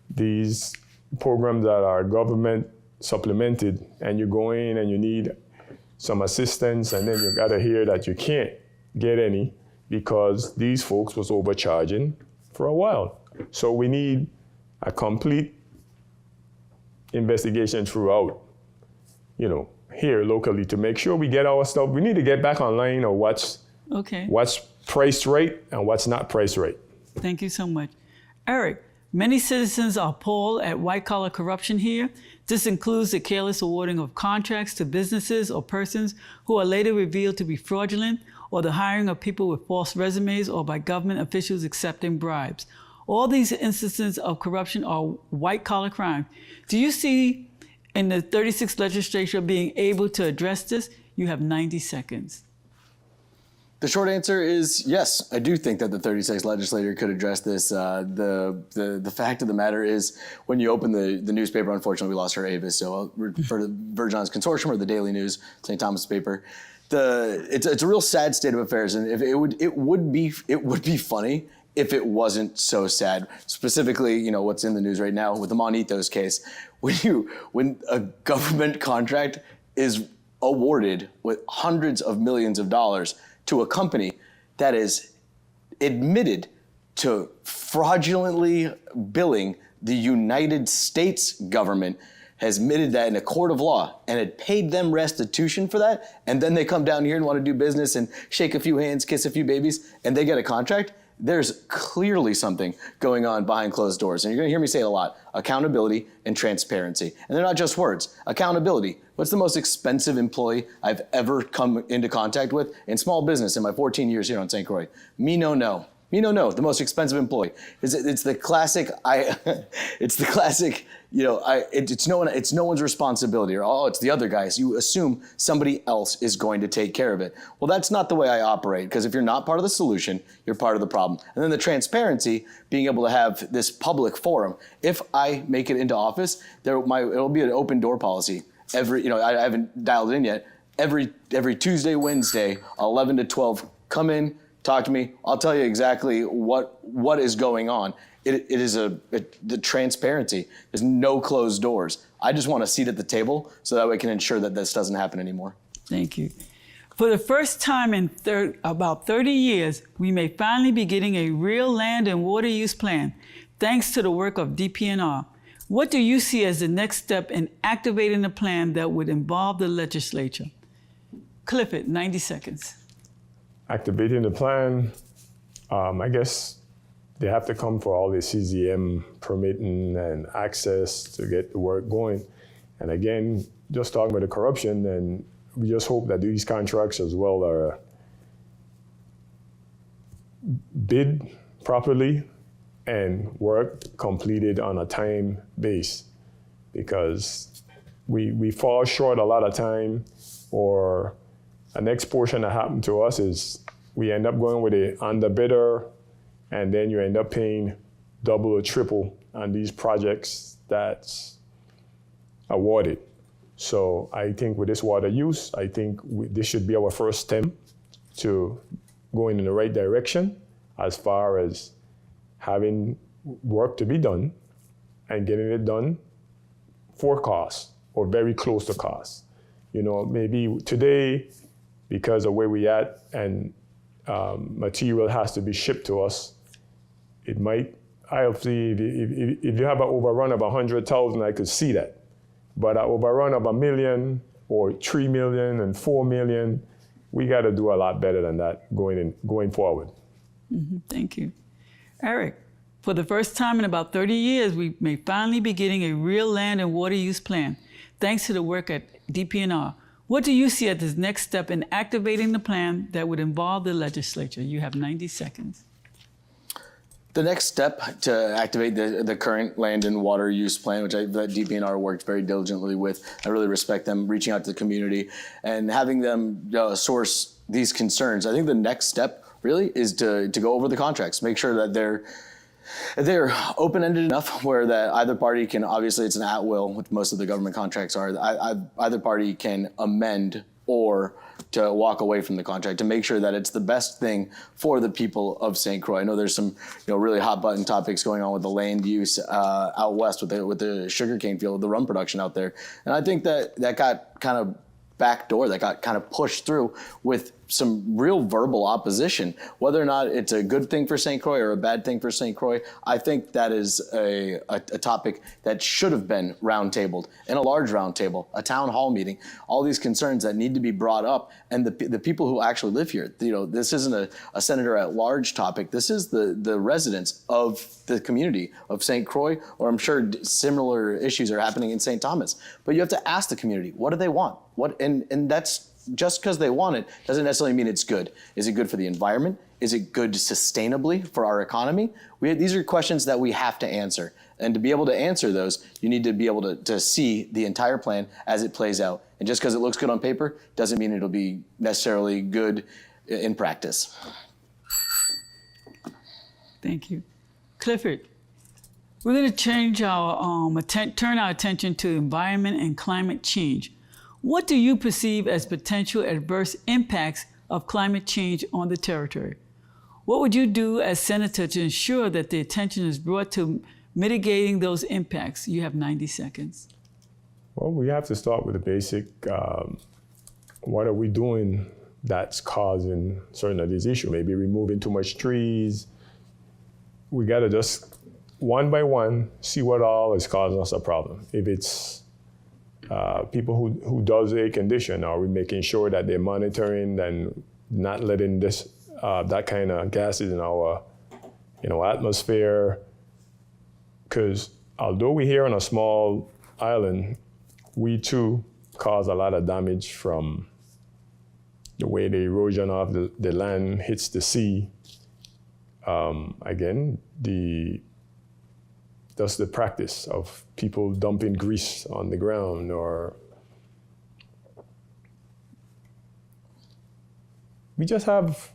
these programs that are government supplemented, and you go in and you need some assistance, and then you gotta hear that you can't get any because these folks was overcharging for a while. So we need a complete investigation throughout, here locally to make sure we get our stuff. We need to get back online of what's priced right and what's not priced right. Thank you so much. Eric, many citizens are appalled at white-collar corruption here. This includes the careless awarding of contracts to businesses or persons who are later revealed to be fraudulent, or the hiring of people with false resumes, or by government officials accepting bribes. All these instances of corruption are white-collar crime. Do you see in the 36th legislature being able to address this? You have 90 seconds. The short answer is yes. I do think that the 36th legislature could address this. The fact of the matter is, when you open the newspaper, unfortunately we lost her Avis, so I'll refer to Virgin Islands Consortium or the Daily News, St. Thomas paper. It's a real sad state of affairs, and if it would be funny if it wasn't so sad. Specifically, what's in the news right now with the Monethos case, when a government contract is awarded with hundreds of millions of dollars to a company that is admitted to fraudulently billing the United States government, has admitted that in a court of law, and had paid them restitution for that, and then they come down here and want to do business and shake a few hands, kiss a few babies, and they get a contract, there's clearly something going on behind closed doors. And you're going to hear me say it a lot: accountability and transparency. And they're not just words. Accountability. What's the most expensive employee I've ever come into contact with in small business in my 14 years here on St. Croix? Me no, the most expensive employee. It's the classic, it's no one's responsibility, or, it's the other guys. You assume somebody else is going to take care of it. Well, that's not the way I operate, because if you're not part of the solution, you're part of the problem. And then the transparency, being able to have this public forum. If I make it into office, it'll be an open door policy. I haven't dialed it in yet. Every Tuesday, Wednesday, 11 to 12, come in, talk to me. I'll tell you exactly what is going on. It is the transparency. There's no closed doors. I just want a seat at the table so that we can ensure that this doesn't happen anymore. Thank you. For the first time in about 30 years, we may finally be getting a real land and water use plan, thanks to the work of DP&R. What do you see as the next step in activating the plan that would involve the legislature? Clifford, 90 seconds. Activating the plan, I guess they have to come for all the CZM permitting and access to get the work going. And again, just talking about the corruption, and we just hope that these contracts as well are bid properly and work completed on a time base, because we fall short a lot of time. Or the next portion that happened to us is we end up going with a underbidder, and then you end up paying double or triple on these projects that's awarded. So I think with this water use, I think this should be our first step to going in the right direction as far as having work to be done and getting it done for cost or very close to cost. Maybe today, because of where we at and material has to be shipped to us, it might, if you have an overrun of 100,000, I could see that. But an overrun of 1 million or 3 million and 4 million, we got to do a lot better than that going forward. Mm-hmm. Thank you. Eric, for the first time in about 30 years, we may finally be getting a real land and water use plan, thanks to the work at DPNR. What do you see as the next step in activating the plan that would involve the legislature? You have 90 seconds. The next step to activate the current land and water use plan, which that DPNR worked very diligently with, I really respect them reaching out to the community and having them source these concerns. I think the next step really is to go over the contracts, make sure that they're open-ended enough where that either party can, obviously it's an at-will, with most of the government contracts are, either party can amend or to walk away from the contract to make sure that it's the best thing for the people of St. Croix. I know there's some really hot button topics going on with the land use out west with the sugarcane field, the rum production out there. And I think that got kind of backdoor, that got kind of pushed through with some real verbal opposition. Whether or not it's a good thing for St. Croix or a bad thing for St. Croix, I think that is a topic that should have been roundtabled, in a large roundtable, a town hall meeting, all these concerns that need to be brought up. And the people who actually live here, this isn't a senator at large topic. This is the residents of the community of St. Croix, or I'm sure similar issues are happening in St. Thomas. But you have to ask the community, what do they want? And that's, just because they want it doesn't necessarily mean it's good. Is it good for the environment? Is it good sustainably for our economy? These are questions that we have to answer. And to be able to answer those, you need to be able to see the entire plan as it plays out. And just because it looks good on paper doesn't mean it'll be necessarily good in practice. Thank you. Clifford, we're going to change turn our attention to environment and climate change. What do you perceive as potential adverse impacts of climate change on the territory? What would you do as senator to ensure that the attention is brought to mitigating those impacts? You have 90 seconds. Well, we have to start with the basic, what are we doing that's causing certain of these issues? Maybe removing too much trees. We gotta just, one by one, see what all is causing us a problem. If it's people who does air condition, are we making sure that they're monitoring and not letting this that kind of gases in our atmosphere? Because although we're here on a small island, we too cause a lot of damage from the way the erosion of the land hits the sea. Again, that's the practice of people dumping grease on the ground, or we just have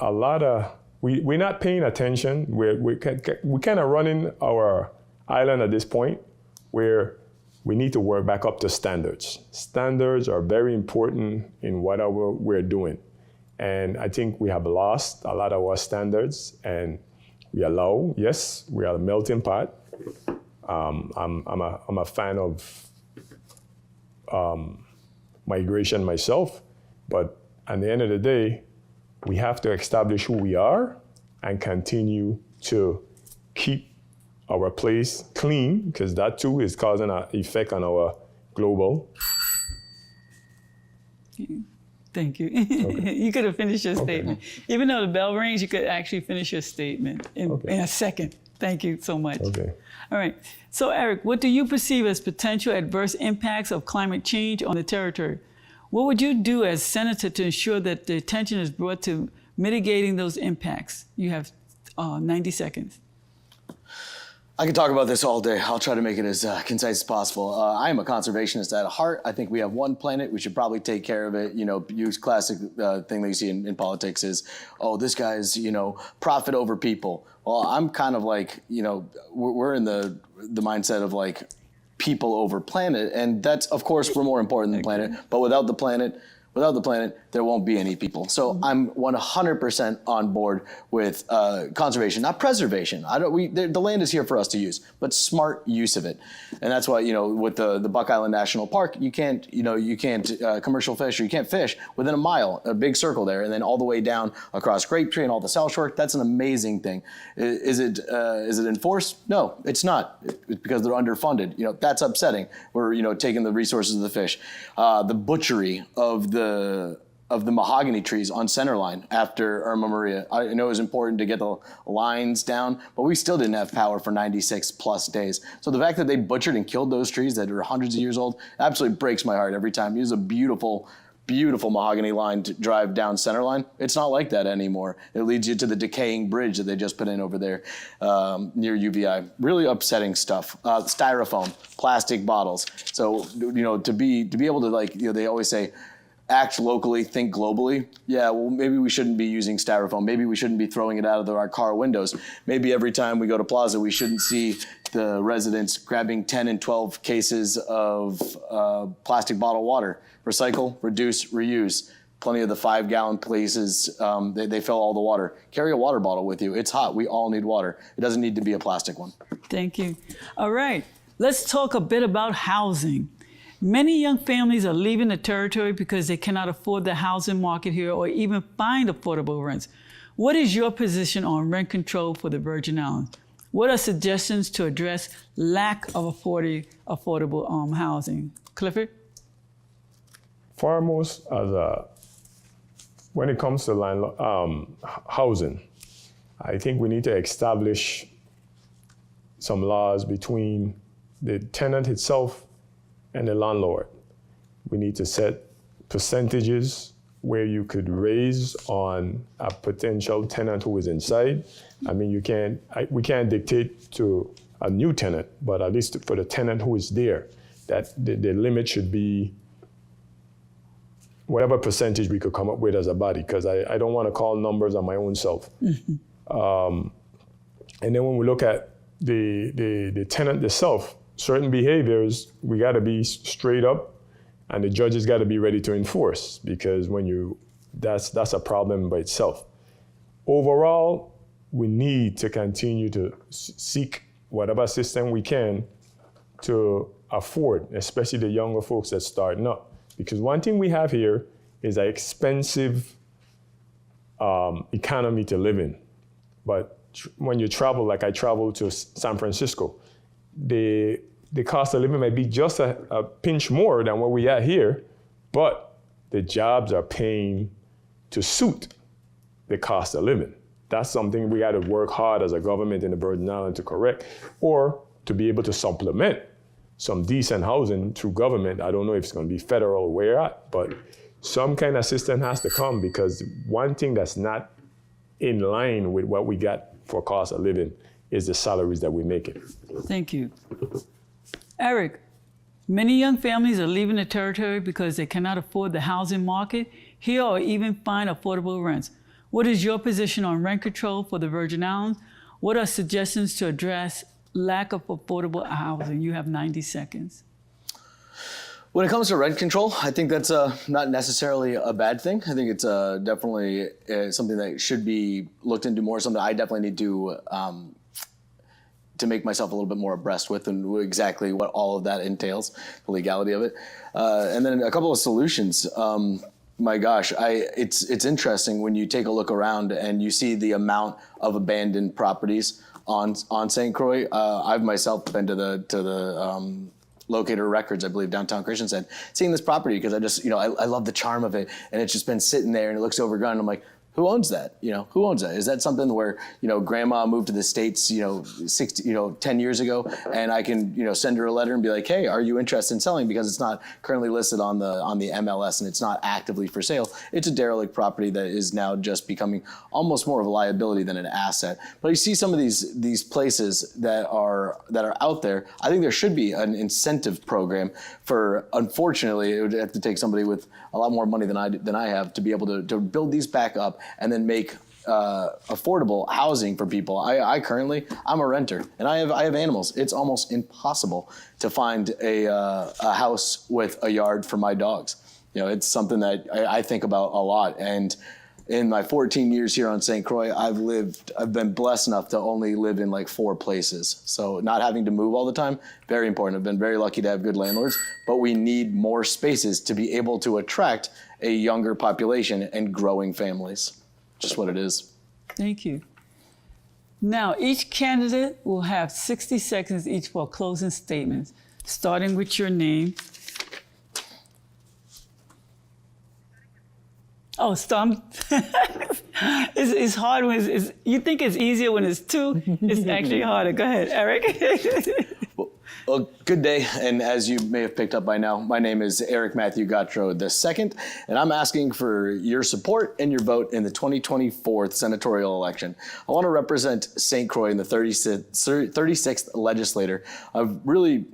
a lot of, we're not paying attention. We're kind of running our island at this point where we need to work back up to standards. Standards are very important in whatever we're doing. And I think we have lost a lot of our standards, and we allow, yes, we are a melting pot. I'm a fan of migration myself, but at the end of the day, we have to establish who we are and continue to keep our place clean, because that too is causing an effect on our global. Thank you. Okay. You could have finished your statement. Even though the bell rings, you could actually finish your statement in a second. Thank you so much. Okay. All right. So, Eric, what do you perceive as potential adverse impacts of climate change on the territory? What would you do as senator to ensure that the attention is brought to mitigating those impacts? You have 90 seconds. I could talk about this all day. I'll try to make it as concise as possible. I am a conservationist at heart. I think we have one planet. We should probably take care of it. Use classic thing that you see in politics is, oh, this guy's, profit over people. Well, I'm kind of like, we're in the mindset of like people over planet. And that's, of course, we're more important than the planet. But without the planet, there won't be any people. So I'm 100% on board with conservation, not preservation. The land is here for us to use, but smart use of it. And that's why, with the Buck Island National Park, you can't commercial fish, or you can't fish within a mile, a big circle there, and then all the way down across Grape Tree and all the South Shore. That's an amazing thing. Is it enforced? No, it's not. It's because they're underfunded. That's upsetting. We're taking the resources of the fish. The butchery of the of the mahogany trees on Centerline after Irma Maria. I know it was important to get the lines down, but we still didn't have power for 96 plus days. So the fact that they butchered and killed those trees that are hundreds of years old absolutely breaks my heart every time. It was a beautiful, beautiful mahogany line to drive down Centerline. It's not like that anymore. It leads you to the decaying bridge that they just put in over there near UVI. Really upsetting stuff. Styrofoam, plastic bottles. So, to be able to they always say, act locally, think globally. Yeah, well, maybe we shouldn't be using styrofoam. Maybe we shouldn't be throwing it out of our car windows. Maybe every time we go to Plaza, we shouldn't see the residents grabbing 10 and 12 cases of plastic bottled water. Recycle, reduce, reuse. Plenty of the 5-gallon places, they fill all the water. Carry a water bottle with you. It's hot. We all need water. It doesn't need to be a plastic one. Thank you. All right, let's talk a bit about housing. Many young families are leaving the territory because they cannot afford the housing market here or even find affordable rents. What is your position on rent control for the Virgin Islands? What are suggestions to address lack of affordable housing? Clifford? Foremost, when it comes to housing, I think we need to establish some laws between the tenant itself and the landlord. We need to set percentages where you could raise on a potential tenant who is inside. I mean, we can't dictate to a new tenant, but at least for the tenant who is there, that the limit should be whatever percentage we could come up with as a body, because I don't want to call numbers on my own self. And then when we look at the tenant itself, certain behaviors, we got to be straight up, and the judges got to be ready to enforce, because that's a problem by itself. Overall, we need to continue to seek whatever system we can to afford, especially the younger folks that's starting up. Because one thing we have here is an expensive economy to live in. But when you travel, like I traveled to San Francisco, the cost of living might be just a pinch more than what we are here, but the jobs are paying to suit the cost of living. That's something we got to work hard as a government in the Virgin Islands to correct, or to be able to supplement some decent housing through government. I don't know if it's going to be federal or where at, but some kind of system has to come, because one thing that's not in line with what we got for cost of living is the salaries that we're making. Thank you. Eric, many young families are leaving the territory because they cannot afford the housing market here or even find affordable rents. What is your position on rent control for the Virgin Islands? What are suggestions to address lack of affordable housing? You have 90 seconds. When it comes to rent control, I think that's not necessarily a bad thing. I think it's definitely something that should be looked into more, something I definitely need to make myself a little bit more abreast with, and exactly what all of that entails, the legality of it. And then a couple of solutions. My gosh, it's interesting when you take a look around and you see the amount of abandoned properties on St. Croix. I've myself been to the Locator Records, I believe, downtown Christiansted, seeing this property because I just, I love the charm of it, and it's just been sitting there and it looks overgrown. I'm like, who owns that? Who owns that? Is that something where, grandma moved to the States, 10 years ago, and I can, send her a letter and be like, hey, are you interested in selling? Because it's not currently listed on the MLS and it's not actively for sale. It's a derelict property that is now just becoming almost more of a liability than an asset. But you see some of these places that are out there. I think there should be an incentive program for, unfortunately, it would have to take somebody with a lot more money than I have to be able to build these back up and then make affordable housing for people. I'm a renter and I have animals. It's almost impossible to find a house with a yard for my dogs. It's something that I think about a lot. And in my 14 years here on St. Croix, I've been blessed enough to only live in like 4 places. So not having to move all the time, very important. I've been very lucky to have good landlords, but we need more spaces to be able to attract a younger population and growing families. Just what it is. Thank you. Now, each candidate will have 60 seconds each for closing statements, starting with your name. Oh, Storm. It's hard when you think it's easier when it's two. It's actually harder. Go ahead, Eric. Well, good day, and as you may have picked up by now, my name is Eric Matthew Gautreaux II, and I'm asking for your support and your vote in the 2024 senatorial election. I want to represent St. Croix in the 36th legislature. I'm really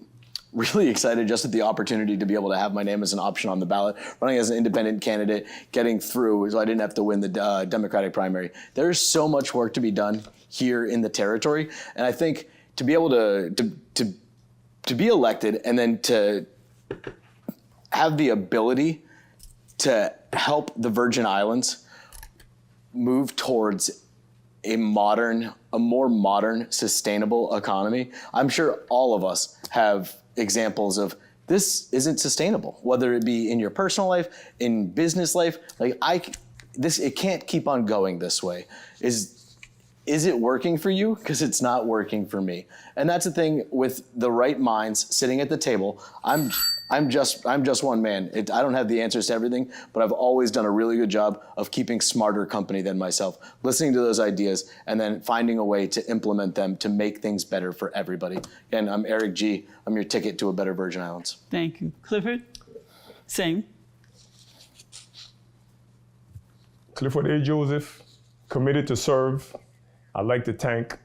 excited just at the opportunity to be able to have my name as an option on the ballot, running as an independent candidate, getting through so I didn't have to win the Democratic primary. There's so much work to be done here in the territory, and I think to be able to be elected and then to have the ability to help the Virgin Islands move towards a more modern, sustainable economy. I'm sure all of us have examples of this isn't sustainable, whether it be in your personal life, in business life. It can't keep on going this way. Is it working for you? Because it's not working for me. And that's the thing with the right minds sitting at the table. I'm just one man. I don't have the answers to everything, but I've always done a really good job of keeping smarter company than myself, listening to those ideas, and then finding a way to implement them to make things better for everybody. Again, I'm Eric G. I'm your ticket to a better Virgin Islands. Thank you. Clifford? Same. Clifford A. Joseph, committed to serve. I'd like to thank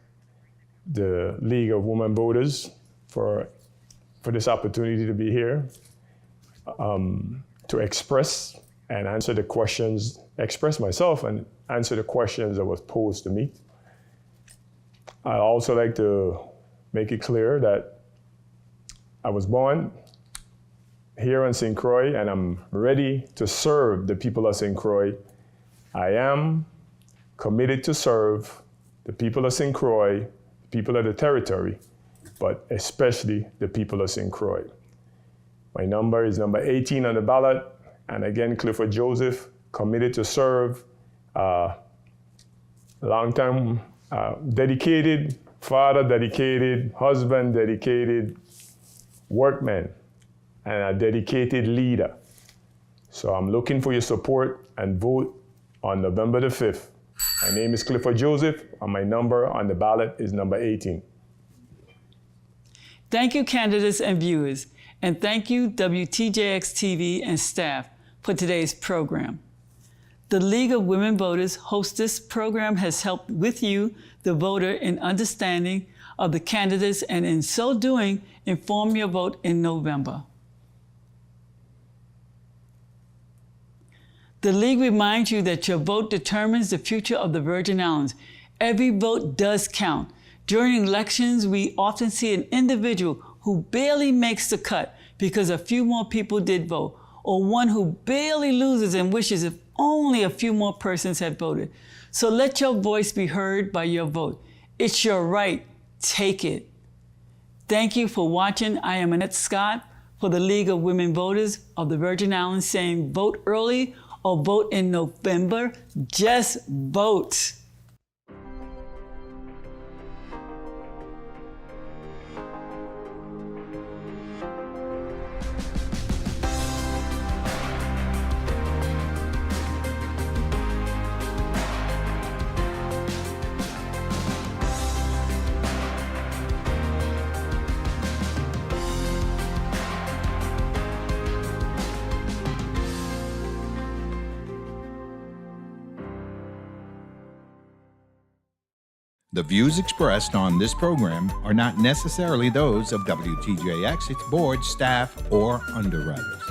the League of Women Voters for this opportunity to be here, to express and answer the questions, express myself and answer the questions that was posed to me. I'd also like to make it clear that I was born here in St. Croix and I'm ready to serve the people of St. Croix. I am committed to serve the people of St. Croix, people of the territory, but especially the people of St. Croix. My number is number 18 on the ballot. And again, Clifford Joseph, committed to serve, long-time dedicated, father dedicated, husband dedicated, workman, and a dedicated leader. So I'm looking for your support and vote on November the 5th. My name is Clifford Joseph, and my number on the ballot is number 18. Thank you, candidates and viewers, and thank you, WTJX TV and staff, for today's program. The League of Women Voters hosts this program has helped with you, the voter, in understanding of the candidates and in so doing, inform your vote in November. The League reminds you that your vote determines the future of the Virgin Islands. Every vote does count. During elections, we often see an individual who barely makes the cut because a few more people did vote, or one who barely loses and wishes if only a few more persons had voted. So let your voice be heard by your vote. It's your right. Take it. Thank you for watching. I am Annette Scott for the League of Women Voters of the Virgin Islands, saying vote early or vote in November. Just vote. The views expressed on this program are not necessarily those of WTJX, its board, staff, or underwriters.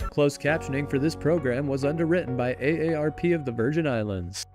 Closed captioning for this program was underwritten by AARP of the Virgin Islands.